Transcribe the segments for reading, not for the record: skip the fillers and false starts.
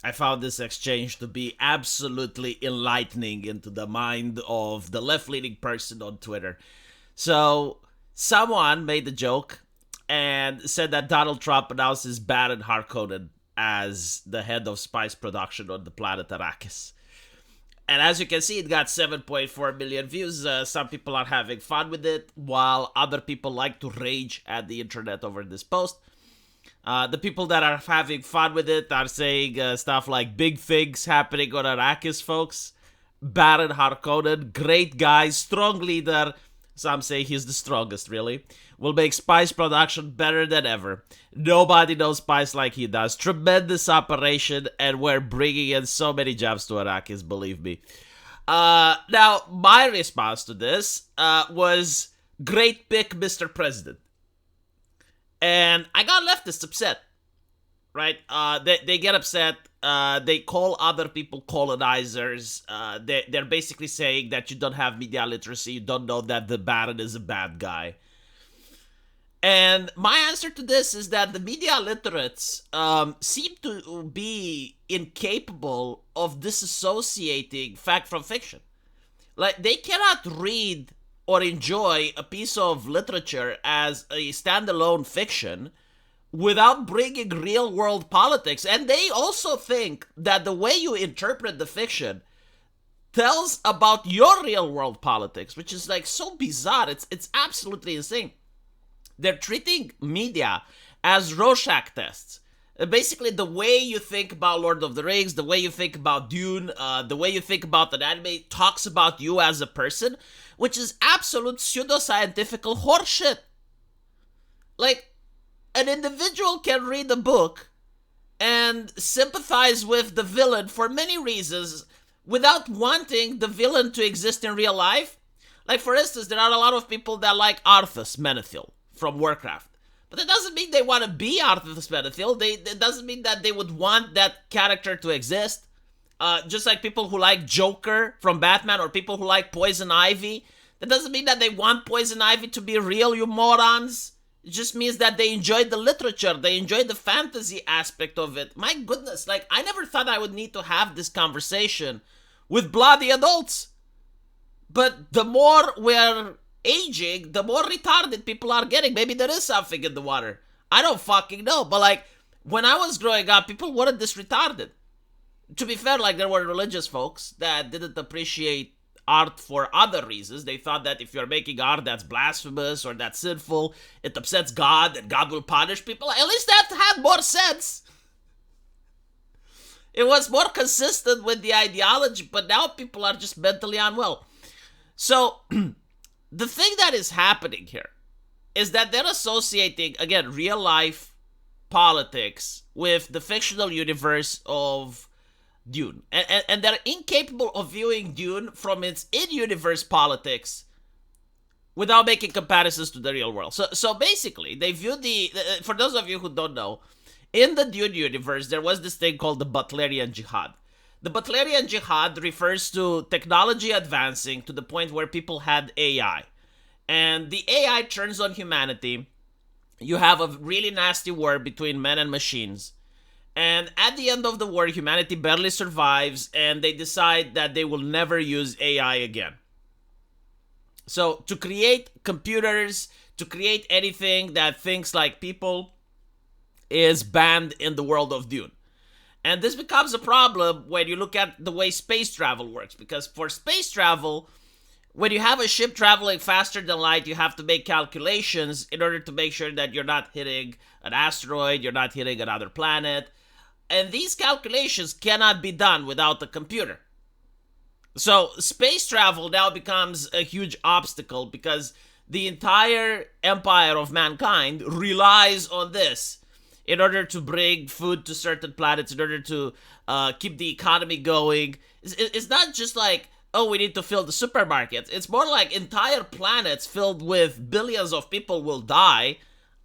I found this exchange to be absolutely enlightening into the mind of the left-leaning person on Twitter. So, someone made the joke and said that Donald Trump announces Barron Harkonen as the head of spice production on the planet Arrakis. And as you can see, it got 7.4 million views. Some people are having fun with it, while other people like to rage at the internet over this post. The people that are having fun with it are saying stuff like big things happening on Arrakis, folks. Baron Harkonnen, great guy, strong leader. Some say he's the strongest, really. Will make spice production better than ever. Nobody knows spice like he does. Tremendous operation, and we're bringing in so many jobs to Arrakis, believe me. Now, my response to this was, great pick, Mr. President. And I got leftists upset, right? They get upset. They call other people colonizers. They're basically saying that you don't have media literacy. You don't know that the Baron is a bad guy. And my answer to this is that the media literates seem to be incapable of disassociating fact from fiction. Like, they cannot read or enjoy a piece of literature as a standalone fiction without bringing real world politics. And they also think that the way you interpret the fiction tells about your real world politics, which is like so bizarre. It's absolutely insane. They're treating media as Rorschach tests. Basically, the way you think about Lord of the Rings, the way you think about Dune, the way you think about an anime talks about you as a person, which is absolute pseudoscientifical horseshit. Like, an individual can read a book and sympathize with the villain for many reasons without wanting the villain to exist in real life. Like, for instance, there are a lot of people that like Arthas Menethil from Warcraft. But that doesn't mean they want to be Arthas Menethil. It doesn't mean that they would want that character to exist. Just like people who like Joker from Batman or people who like Poison Ivy. That doesn't mean that they want Poison Ivy to be real, you morons. It just means that they enjoyed the literature. They enjoyed the fantasy aspect of it. My goodness, like, I never thought I would need to have this conversation with bloody adults. But the more we're aging, the more retarded people are getting. Maybe there is something in the water. I don't fucking know. But, like, when I was growing up, people weren't this retarded. To be fair, like, there were religious folks that didn't appreciate art for other reasons. They thought that if you're making art that's blasphemous or that's sinful, it upsets God and God will punish people. At least that had more sense. It was more consistent with the ideology, but now people are just mentally unwell. So, the thing that is happening here is that they're associating, again, real life politics with the fictional universe of Dune. And they're incapable of viewing Dune from its in-universe politics without making comparisons to the real world. So basically, they view for those of you who don't know, in the Dune universe, there was this thing called the Butlerian Jihad. The Butlerian Jihad refers to technology advancing to the point where people had AI. And the AI turns on humanity. You have a really nasty war between men and machines. And at the end of the war, humanity barely survives, and they decide that they will never use AI again. So, to create computers, to create anything that thinks like people, is banned in the world of Dune. And this becomes a problem when you look at the way space travel works, because for space travel, when you have a ship traveling faster than light, you have to make calculations in order to make sure that you're not hitting an asteroid, you're not hitting another planet. And these calculations cannot be done without a computer. So space travel now becomes a huge obstacle because the entire empire of mankind relies on this in order to bring food to certain planets, in order to keep the economy going. It's not just like, oh, we need to fill the supermarkets. It's more like entire planets filled with billions of people will die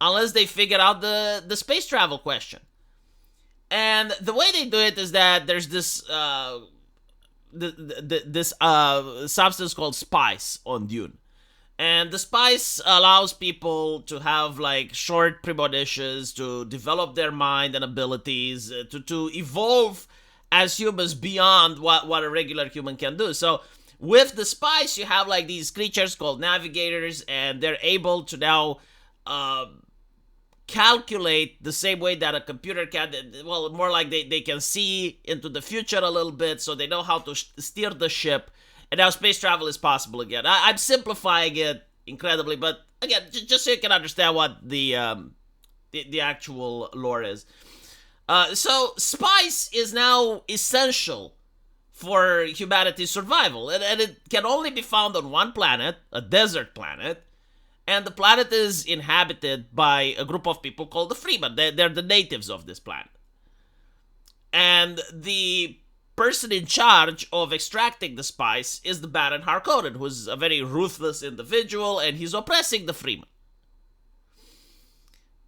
unless they figure out the space travel question. And the way they do it is that there's this substance called spice on Dune. And the spice allows people to have like short premonitions, to develop their mind and abilities, to evolve as humans beyond what a regular human can do. So with the spice, you have like these creatures called navigators, and they're able to now uh, calculate the same way that a computer can. Well, more like they can see into the future a little bit, so they know how to steer the ship. And now space travel is possible again. I'm simplifying it incredibly, but again, just so you can understand what the actual lore is. So spice is now essential for humanity's survival, and it can only be found on one planet, a desert planet, and the planet is inhabited by a group of people called the Fremen. They're the natives of this planet. And the person in charge of extracting the spice is the Baron Harkonen, who's a very ruthless individual, and he's oppressing the Fremen.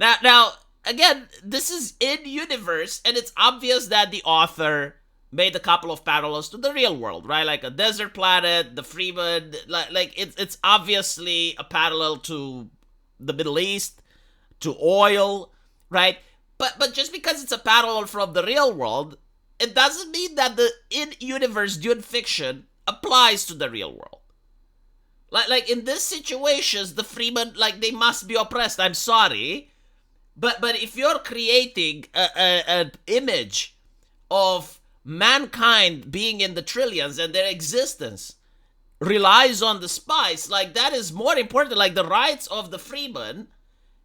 Now, again, this is in-universe, and it's obvious that the author made a couple of parallels to the real world, right? Like a desert planet, the Fremen, like it's obviously a parallel to the Middle East, to oil, right? But just because it's a parallel from the real world, it doesn't mean that the in-universe Dune fiction applies to the real world. Like in these situations, the Fremen, like, they must be oppressed. I'm sorry, but if you're creating an image of mankind being in the trillions and their existence relies on the spice, like, that is more important. Like, the rights of the Fremen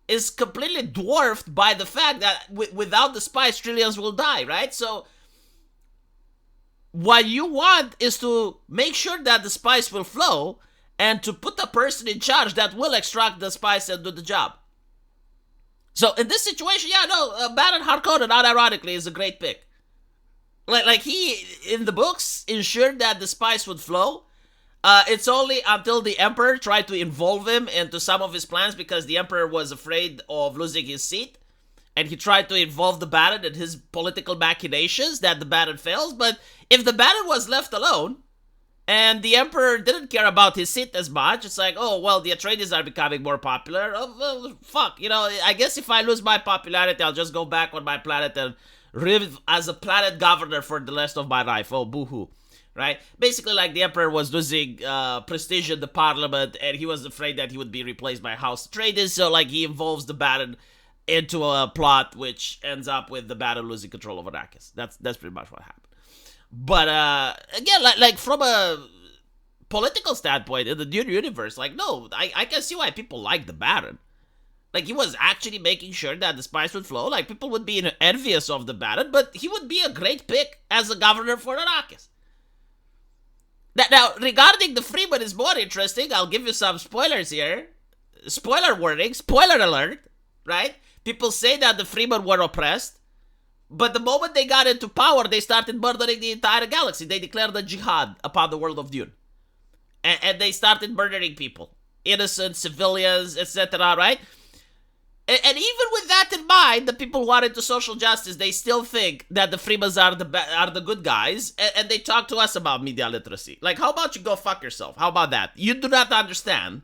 is completely dwarfed by the fact that without the spice, trillions will die, right? So what you want is to make sure that the spice will flow and to put a person in charge that will extract the spice and do the job. So in this situation, Baron Harkonnen, not ironically, is a great pick. Like he, in the books, ensured that the spice would flow. It's only until the Emperor tried to involve him into some of his plans, because the Emperor was afraid of losing his seat, and he tried to involve the Baron in his political machinations, that the Baron fails. But if the Baron was left alone, and the Emperor didn't care about his seat as much, it's like, oh, well, the Atreides are becoming more popular. Oh, well, fuck, I guess if I lose my popularity, I'll just go back on my planet and live as a planet governor for the rest of my life. Oh, boo-hoo. Right? Basically, like, the Emperor was losing prestige in the parliament, and he was afraid that he would be replaced by House Atreides, so, like, he involves the Baron into a plot which ends up with the Baron losing control of Arrakis. That's pretty much what happened. But, again, like, from a political standpoint, in the Dune universe, like, no, I can see why people like the Baron. Like, he was actually making sure that the spice would flow. Like, people would be envious of the Baron, but he would be a great pick as a governor for Arrakis. Now, regarding the Fremen is more interesting. I'll give you some spoilers here. Spoiler warning, spoiler alert, right? People say that the Fremen were oppressed, but the moment they got into power, they started murdering the entire galaxy. They declared a jihad upon the world of Dune. And they started murdering people. Innocent, civilians, etc., right? And even with that in mind, the people who are into social justice, they still think that the Freemans are the good guys, and they talk to us about media literacy. Like, how about you go fuck yourself? How about that? You do not understand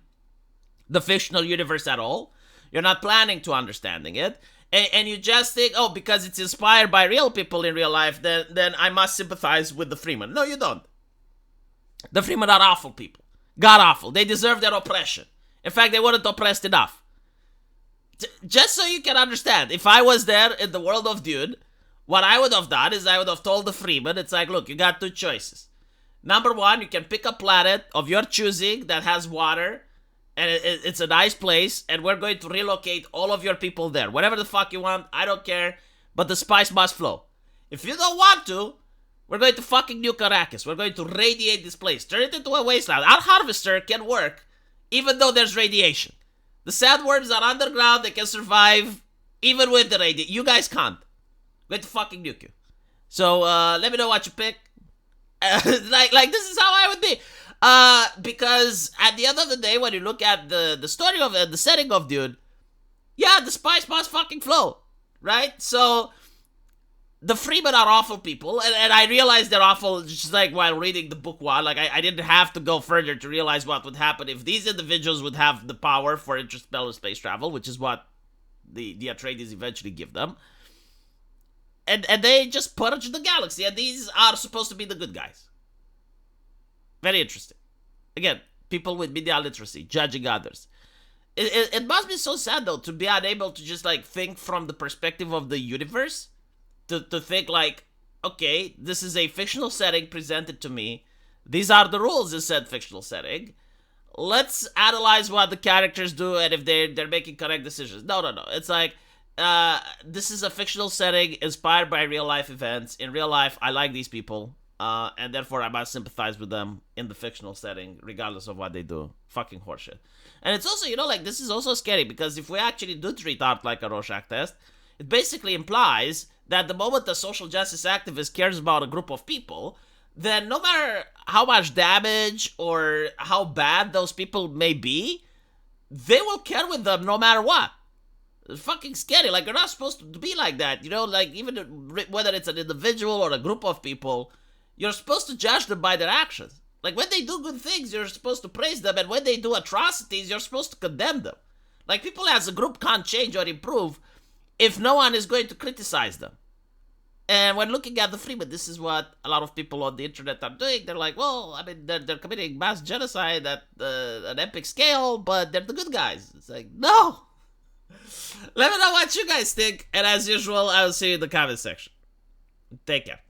the fictional universe at all. You're not planning to understanding it. And you just think, oh, because it's inspired by real people in real life, then I must sympathize with the Fremen. No, you don't. The Fremen are awful people. God awful. They deserve their oppression. In fact, they weren't oppressed enough. Just so you can understand, if I was there in the world of Dune, what I would have done is I would have told the Fremen, it's like, look, you got two choices. Number one, you can pick a planet of your choosing that has water, and it's a nice place, and we're going to relocate all of your people there. Whatever the fuck you want, I don't care, but the spice must flow. If you don't want to, we're going to fucking nuke Arrakis. We're going to radiate this place, turn it into a wasteland. Our harvester can work, even though there's radiation. The sandworms are underground, they can survive, even with the radiation. You guys can't. I'm going to fucking nuke you. So, let me know what you pick. Like, this is how I would be. Because at the end of the day, when you look at the story of the setting of Dune, yeah, the spice must fucking flow, right? So the Fremen are awful people, and I realized they're awful just like while reading the book one. Like, I didn't have to go further to realize what would happen if these individuals would have the power for interstellar space travel, which is what the Atreides eventually give them. And they just purge the galaxy, and these are supposed to be the good guys. Very interesting. Again, people with media literacy, judging others. It must be so sad, though, to be unable to just, like, think from the perspective of the universe. To think, like, okay, this is a fictional setting presented to me. These are the rules in said fictional setting. Let's analyze what the characters do and if they're making correct decisions. No. It's like, this is a fictional setting inspired by real-life events. In real life, I like these people. And therefore, I must sympathize with them in the fictional setting, regardless of what they do. Fucking horseshit. And it's also, like, this is also scary, because if we actually do treat art like a Rorschach test, it basically implies that the moment a social justice activist cares about a group of people, then no matter how much damage or how bad those people may be, they will care with them no matter what. It's fucking scary. Like, you're not supposed to be like that, like, even whether it's an individual or a group of people, you're supposed to judge them by their actions. Like, when they do good things, you're supposed to praise them, and when they do atrocities, you're supposed to condemn them. Like, people as a group can't change or improve if no one is going to criticize them. And when looking at the Fremen, this is what a lot of people on the internet are doing. They're like, well, I mean, they're committing mass genocide at an epic scale, but they're the good guys. It's like, no! Let me know what you guys think, and as usual, I will see you in the comment section. Take care.